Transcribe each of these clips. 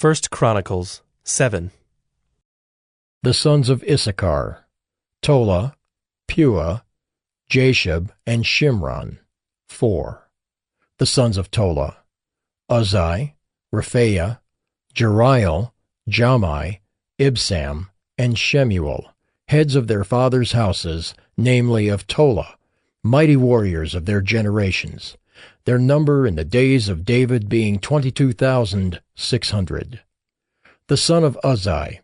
1 Chronicles 7. The sons of Issachar, Tola, Puah, Jashub, and Shimron, 4. The sons of Tola, Uzai, Rephaiah, Jeriel, Jamai, Ibsam, and Shemuel, heads of their fathers' houses, namely of Tola, mighty warriors of their generations, their number in the days of David being 22,600. The son of Uzai,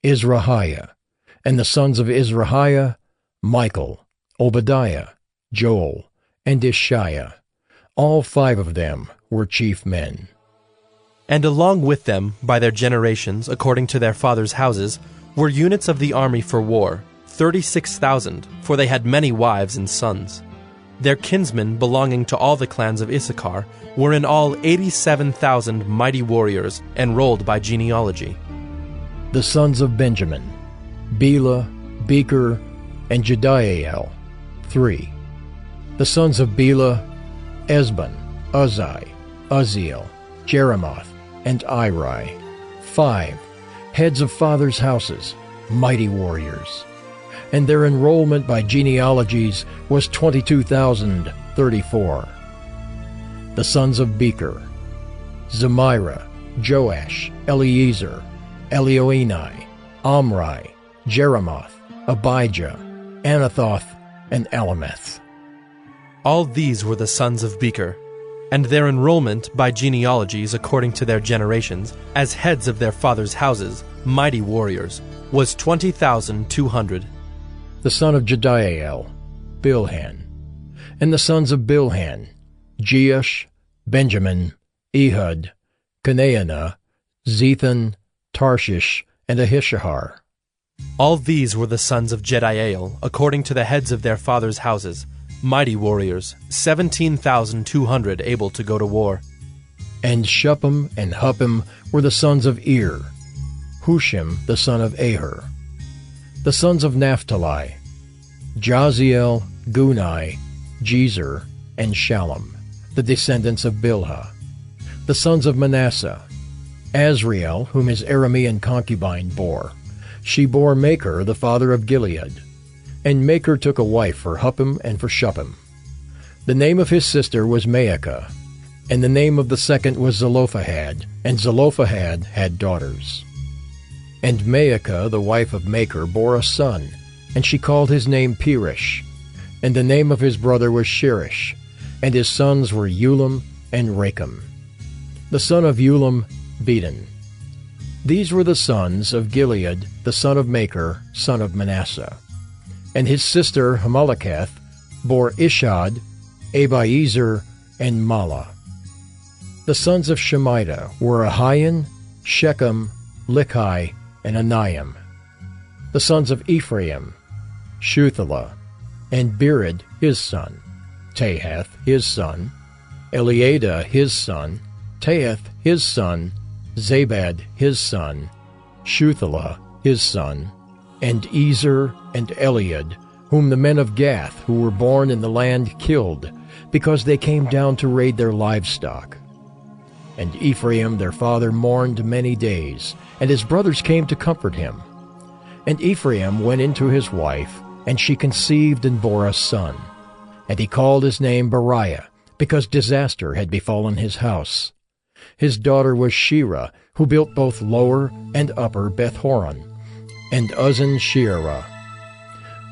Izrahiah, and the sons of Izrahiah, Michael, Obadiah, Joel, and Ishiah. All 5 of them were chief men. And along with them, by their generations, according to their fathers' houses, were units of the army for war, 36,000, for they had many wives and sons. Their kinsmen, belonging to all the clans of Issachar, were in all 87,000 mighty warriors, enrolled by genealogy. The sons of Benjamin, Bela, Becher, and Jediael, 3. The sons of Bela, Esbon, Uzai, Uzziel, Jeremoth, and Iri, 5, heads of fathers' houses, mighty warriors. And their enrollment by genealogies was 22,034. The sons of Becher, Zemira, Joash, Eliezer, Elioenai, Omri, Jeremoth, Abijah, Anathoth, and Alameth. All these were the sons of Becher, and their enrollment by genealogies according to their generations, as heads of their fathers' houses, mighty warriors, was 20,200. The son of Jediael, Bilhan. And the sons of Bilhan, Jeush, Benjamin, Ehud, Canaanah, Zethan, Tarshish, and Ahishahar. All these were the sons of Jediael, according to the heads of their fathers' houses, mighty warriors, 17,200 able to go to war. And Shuppim and Huppim were the sons of Ir, Hushim the son of Aher. The sons of Naphtali, Jaziel, Gunai, Jezer, and Shallum, the descendants of Bilhah. The sons of Manasseh, Azriel, whom his Aramean concubine bore. She bore Machir, the father of Gilead. And Machir took a wife for Huppim and for Shuppim. The name of his sister was Maacah, and the name of the second was Zelophehad, and Zelophehad had daughters. And Maacah, the wife of Machir, bore a son, and she called his name Perish. And the name of his brother was Sherish, and his sons were Ulam and Rakem. The son of Ulam, Beden. These were the sons of Gilead, the son of Machir, son of Manasseh. And his sister Hamaleketh bore Ishad, Abiezer, and Mala. The sons of Shemida were Ahian, Shechem, Lichai, and Aniam. The sons of Ephraim, Shuthelah, and Bered his son, Tahath his son, Eliada his son, Tahath his son, Zabad his son, Shuthelah his son, and Ezer and Eliad, whom the men of Gath who were born in the land killed, because they came down to raid their livestock. And Ephraim their father mourned many days, and his brothers came to comfort him. And Ephraim went into his wife, and she conceived and bore a son. And he called his name Beriah, because disaster had befallen his house. His daughter was Shira, who built both lower and upper Beth-horon, and Uzzen Sheerah.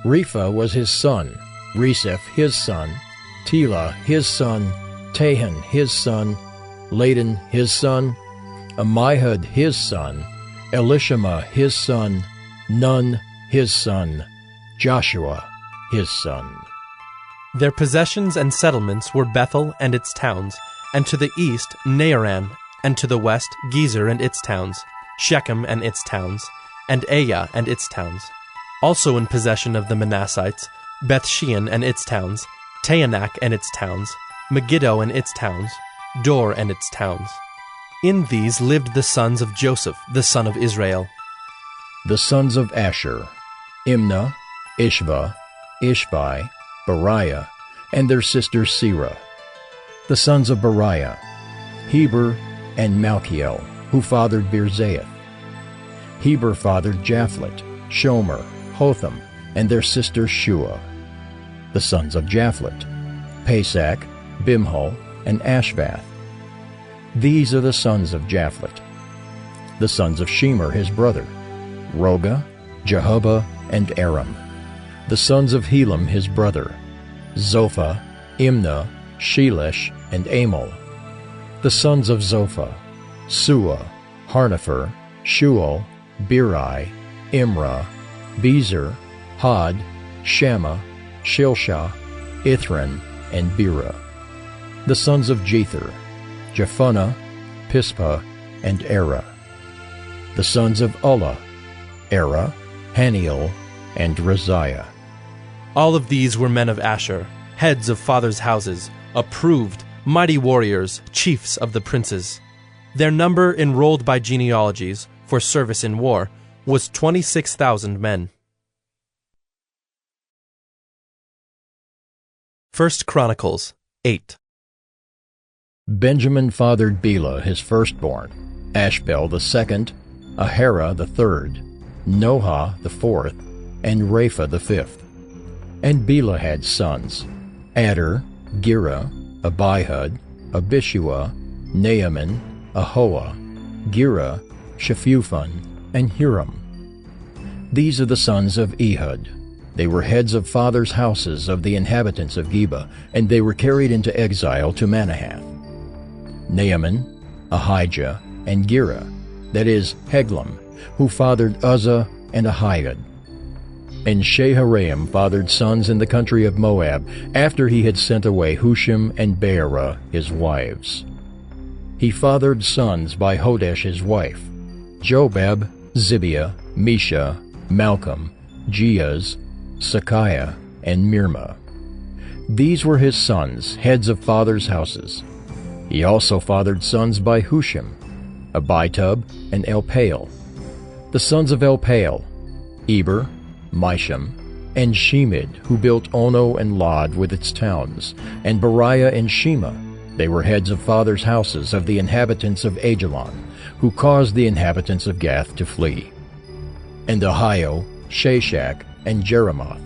Repha was his son, Reseph his son, Tela his son, Tahan his son, Ladan his son, Ammihud his son, Elishama his son, Nun his son, Joshua his son. Their possessions and settlements were Bethel and its towns, and to the east Naaran, and to the west Gezer and its towns, Shechem and its towns, and Aiah and its towns. Also in possession of the Manassites, Bethshean and its towns, Taanach and its towns, Megiddo and its towns, Dor and its towns. In these lived the sons of Joseph, the son of Israel. The sons of Asher, Imnah, Ishva, Ishvi, Beriah, and their sister Serah. The sons of Beriah, Heber, and Malchiel. who fathered Birzaith. Heber fathered Japhlet, Shomer, Hotham, and their sister Shua. The sons of Japhlet: Pesach, Bimhal, and Ashvath. These are the sons of Japhlet. The sons of Shemer his brother: Roga, Jehubbah, and Aram. The sons of Helam his brother: Zophah, Imnah, Shelesh, and Amal. The sons of Zophah: Sua, Harnepher, Shual, Beri, Imrah, Bezer, Had, Shammah, Shilshah, Ithran, and Bera. The sons of Jether: Jephunneh, Pispa, and Era. The sons of Ulla: Era, Haniel, and Raziah. All of these were men of Asher, heads of fathers' houses, approved, mighty warriors, chiefs of the princes. Their number enrolled by genealogies for service in war was 26,000 men. 1 Chronicles 8. Benjamin fathered Bela his firstborn, Ashbel the second, Ahara the third, Nohah the fourth, and Rapha the fifth. And Bela had sons: Adar, Gera, Abihud, Abishua, Naaman, Ahoah, Gera, Shephuphon, and Hiram. These are the sons of Ehud. They were heads of fathers' houses of the inhabitants of Geba, and they were carried into exile to Manahath. Naaman, Ahijah, and Gera, that is, Heglam, who fathered Uzzah and Ahiud. And Shaharaim fathered sons in the country of Moab, after he had sent away Hushim and Beerah his wives. He fathered sons by Hodesh his wife: Jobab, Zibiah, Mesha, Malcolm, Jeaz, Sakiah, and Mirma. These were his sons, heads of fathers' houses. He also fathered sons by Hushim: Abitub and Elpaal. The sons of Elpaal: Eber, Misham, and Shemid, who built Ono and Lod with its towns, and Beriah and Shema. They were heads of fathers' houses of the inhabitants of Ajalon, who caused the inhabitants of Gath to flee. And Ahio, Shashak, and Jeremoth.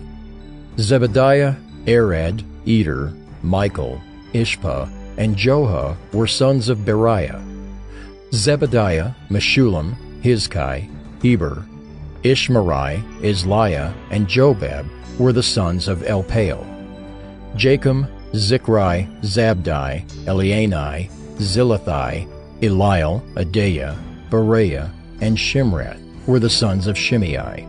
Zebediah, Arad, Eder, Michael, Ishpa, and Johah were sons of Beriah. Zebediah, Meshullam, Hizkai, Heber, Ishmerai, Isliah, and Jobab were the sons of Elpaal. Jachim, Zichri, Zabdi, Elianai, Zilathai, Eliel, Adaiah, Bereah, and Shimrath were the sons of Shimei.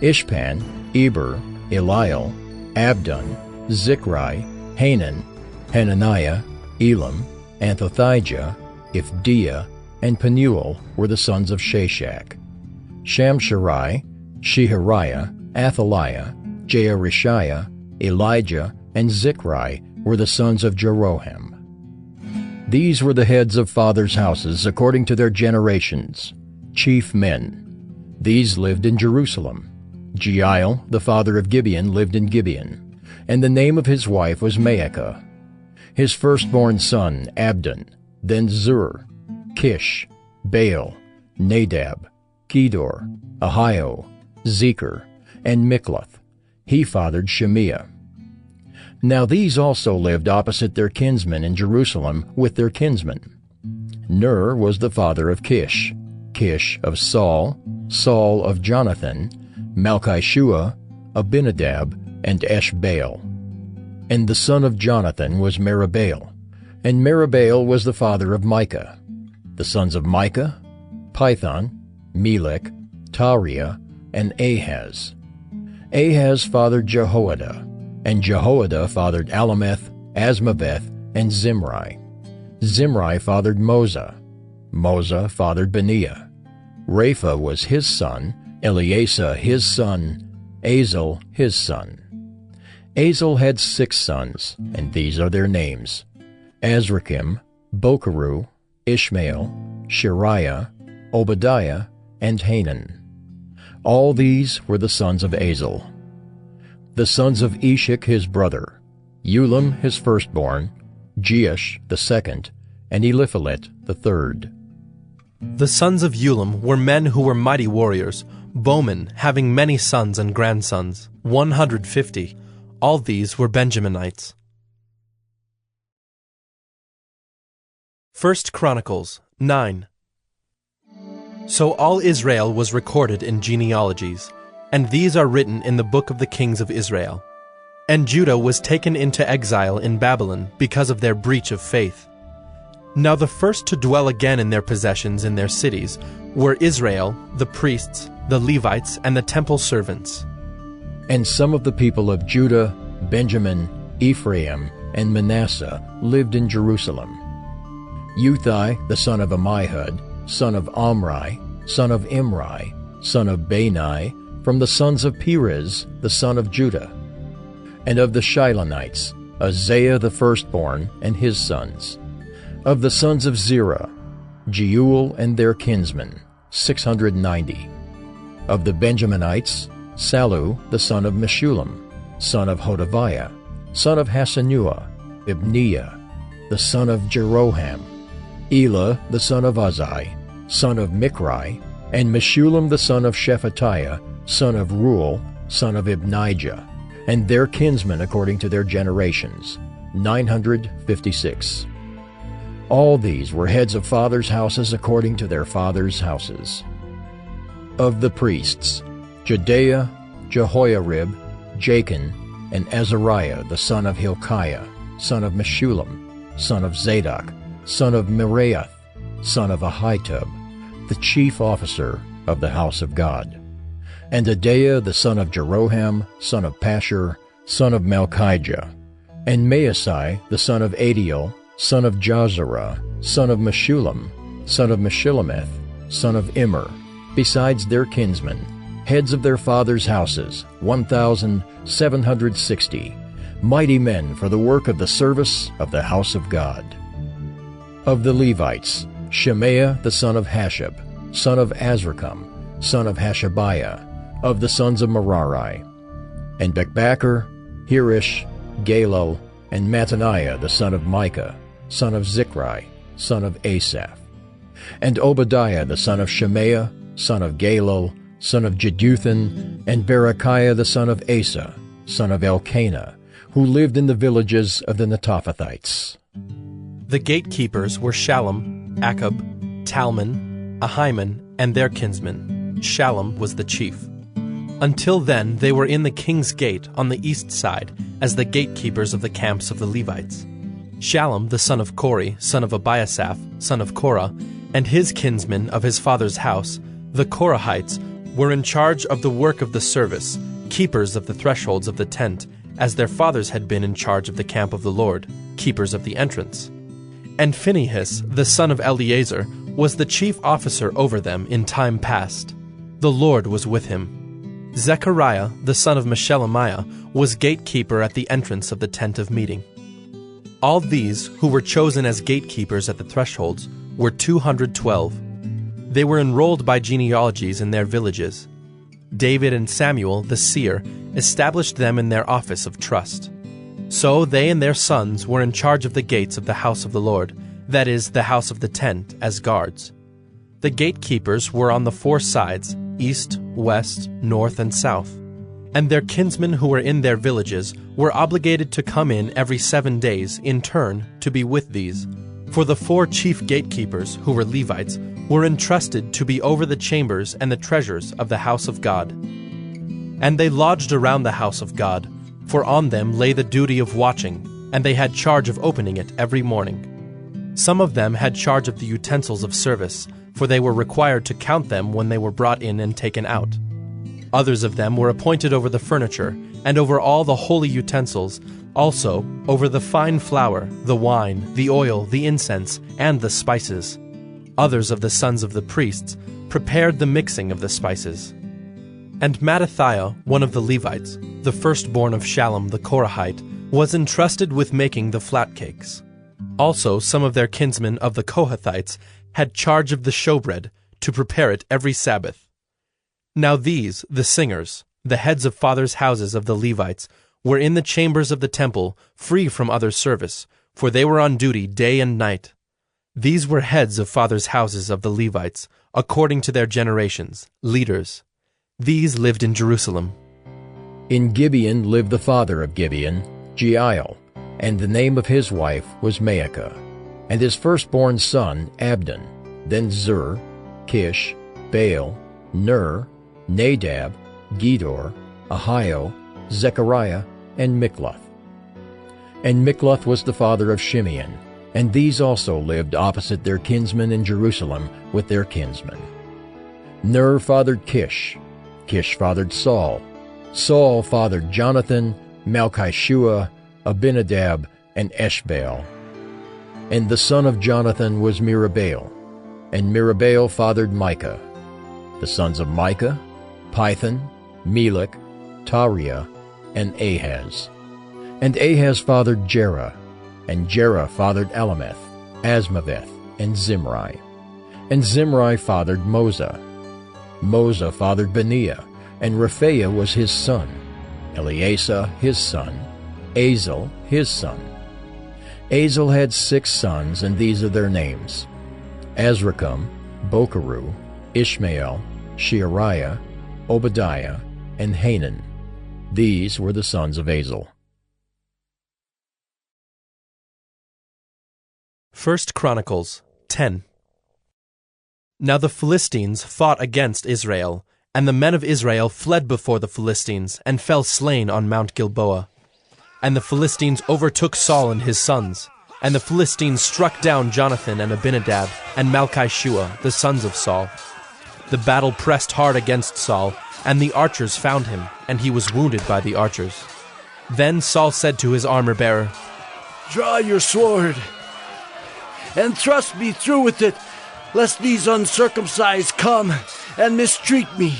Ishpan, Eber, Eliel, Abdon, Zichri, Hanan, Hananiah, Elam, Anthothijah, Ifdiah, and Penuel were the sons of Shashak. Shamsherai, Shehariah, Athaliah, Jearishiah, Elijah, and Zichri were the sons of Jeroham. These were the heads of fathers' houses according to their generations, chief men. These lived in Jerusalem. Jeiel, the father of Gibeon, lived in Gibeon, and the name of his wife was Maacah. His firstborn son, Abdon, then Zur, Kish, Baal, Nadab, Kedor, Ahio, Zecher, and Mikloth. He fathered Shemiah. Now these also lived opposite their kinsmen in Jerusalem with their kinsmen. Ner was the father of Kish, Kish of Saul, Saul of Jonathan, Malchishua, Abinadab, and Eshbaal. And the son of Jonathan was Meribaal, and Meribaal was the father of Micah. The sons of Micah: Python, Melech, Tariah, and Ahaz. Ahaz fathered Jehoiada, and Jehoiada fathered Alameth, Asmaveth, and Zimri. Zimri fathered Moza. Moza fathered Beniah. Rapha was his son, Eleasa his son, Azel his son. Azel had 6 sons, and these are their names: Azrachim, Bokeru, Ishmael, Shariah, Obadiah, and Hanan. All these were the sons of Azel. The sons of Eshek his brother: Ulam his firstborn, Jeush the second, and Eliphalet the third. The sons of Ulam were men who were mighty warriors, bowmen having many sons and grandsons, 150. All these were Benjaminites. 1 Chronicles 9. So all Israel was recorded in genealogies, and these are written in the book of the kings of Israel. And Judah was taken into exile in Babylon because of their breach of faith. Now the first to dwell again in their possessions in their cities were Israel, the priests, the Levites, and the temple servants. And some of the people of Judah, Benjamin, Ephraim, and Manasseh lived in Jerusalem. Uthai, the son of Ammihud, son of Omri, son of Imri, son of Bani, from the sons of Perez, the son of Judah. And of the Shilonites, Uzziah the firstborn and his sons. Of the sons of Zerah, Jeuel and their kinsmen, 690. Of the Benjaminites, Sallu the son of Meshullam, son of Hodaviah, son of Hasenuah, Ibniah, the son of Jeroham, Elah the son of Uzzi, son of Michri, and Meshullam the son of Shephatiah, son of Ruel, son of Ibnijah, and their kinsmen according to their generations, 956. All these were heads of fathers' houses according to their fathers' houses. Of the priests, Jedaiah, Jehoiarib, Jachin, and Azariah the son of Hilkiah, son of Meshullam, son of Zadok, son of Meraioth, son of Ahitub, the chief officer of the house of God. And Adaiah the son of Jeroham, son of Pashur, son of Malchijah, and Maasai the son of Adiel, son of Jazarah, son of Meshullam, son of Meshillemeth, son of Immer, besides their kinsmen, heads of their fathers' houses, 1,760, mighty men for the work of the service of the house of God. Of the Levites, Shemaiah the son of Hashab, son of Azrikam, son of Hashabiah, of the sons of Merari, and Bekbacher, Hirish, Galal, and Mattaniah the son of Micah, son of Zichri, son of Asaph, and Obadiah the son of Shemaiah, son of Galal, son of Jeduthun, and Berechiah the son of Asa, son of Elkanah, who lived in the villages of the Netophathites. The gatekeepers were Shallum, Akub, Talmon, Ahiman, and their kinsmen. Shallum was the chief. Until then they were in the king's gate on the east side as the gatekeepers of the camps of the Levites. Shallum the son of Kori, son of Abiasaph, son of Korah, and his kinsmen of his father's house, the Korahites, were in charge of the work of the service, keepers of the thresholds of the tent, as their fathers had been in charge of the camp of the Lord, keepers of the entrance. And Phinehas, the son of Eleazar, was the chief officer over them in time past. The Lord was with him. Zechariah, the son of Meshelemiah, was gatekeeper at the entrance of the tent of meeting. All these, who were chosen as gatekeepers at the thresholds, were 212. They were enrolled by genealogies in their villages. David and Samuel, the seer, established them in their office of trust. So they and their sons were in charge of the gates of the house of the Lord, that is, the house of the tent, as guards. The gatekeepers were on the four sides, east, west, north, and south. And their kinsmen who were in their villages were obligated to come in every 7 days in turn to be with these. For the 4 chief gatekeepers, who were Levites, were entrusted to be over the chambers and the treasures of the house of God. And they lodged around the house of God, for on them lay the duty of watching, and they had charge of opening it every morning. Some of them had charge of the utensils of service, for they were required to count them when they were brought in and taken out. Others of them were appointed over the furniture, and over all the holy utensils, also over the fine flour, the wine, the oil, the incense, and the spices. Others of the sons of the priests prepared the mixing of the spices. And Mattathiah, one of the Levites, the firstborn of Shallum the Korahite, was entrusted with making the flat cakes. Also some of their kinsmen of the Kohathites had charge of the showbread, to prepare it every Sabbath. Now these, the singers, the heads of fathers' houses of the Levites, were in the chambers of the temple, free from other service, for they were on duty day and night. These were heads of fathers' houses of the Levites, according to their generations, leaders. These lived in Jerusalem. In Gibeon lived the father of Gibeon, Jeiel, and the name of his wife was Maacah, and his firstborn son Abdon, then Zur, Kish, Baal, Ner, Nadab, Gedor, Ahio, Zechariah, and Mikloth. And Mikloth was the father of Shimeon, and these also lived opposite their kinsmen in Jerusalem with their kinsmen. Ner fathered Kish, Kish fathered Saul, Saul fathered Jonathan, Malchishua, Abinadab, and Eshbaal. And the son of Jonathan was Merabaal, and Merabaal fathered Micah. The sons of Micah, Pithon, Melech, Tariah, and Ahaz. And Ahaz fathered Jerah, and Jerah fathered Alameth, Asmaveth, and Zimri. And Zimri fathered Moza. Moza fathered Beniah, and Rephaiah was his son, Eleasah his son, Azel his son. Azel had 6 sons, and these are their names: Azrikam, Bokeru, Ishmael, Sheariah, Obadiah, and Hanan. These were the sons of Azel. 1 Chronicles 10. Now the Philistines fought against Israel, and the men of Israel fled before the Philistines, and fell slain on Mount Gilboa. And the Philistines overtook Saul and his sons, and the Philistines struck down Jonathan and Abinadab and Malchishua, the sons of Saul. The battle pressed hard against Saul, and the archers found him, and he was wounded by the archers. Then Saul said to his armor-bearer, "Draw your sword, and thrust me through with it, lest these uncircumcised come and mistreat me."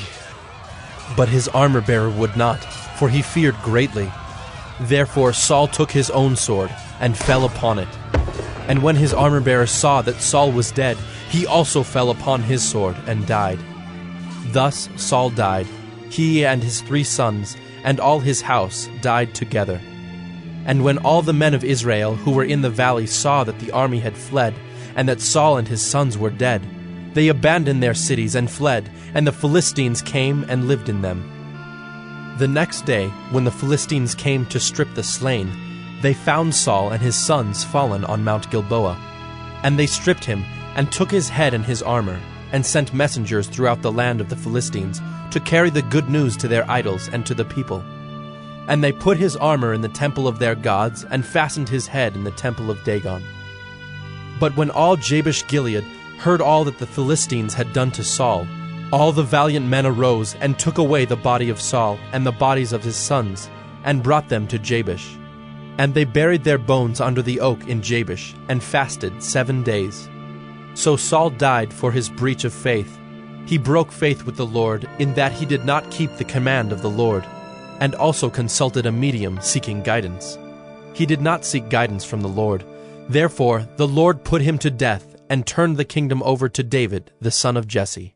But his armor-bearer would not, for he feared greatly. Therefore Saul took his own sword, and fell upon it. And when his armor-bearer saw that Saul was dead, he also fell upon his sword, and died. Thus Saul died, he and his 3 sons, and all his house died together. And when all the men of Israel who were in the valley saw that the army had fled, and that Saul and his sons were dead, they abandoned their cities and fled, and the Philistines came and lived in them. The next day, when the Philistines came to strip the slain, they found Saul and his sons fallen on Mount Gilboa. And they stripped him, and took his head and his armor, and sent messengers throughout the land of the Philistines to carry the good news to their idols and to the people. And they put his armor in the temple of their gods, and fastened his head in the temple of Dagon. But when all Jabesh-Gilead heard all that the Philistines had done to Saul, all the valiant men arose and took away the body of Saul and the bodies of his sons, and brought them to Jabesh. And they buried their bones under the oak in Jabesh, and fasted 7 days. So Saul died for his breach of faith. He broke faith with the Lord, in that he did not keep the command of the Lord, and also consulted a medium seeking guidance. He did not seek guidance from the Lord. Therefore the Lord put him to death, and turned the kingdom over to David, the son of Jesse.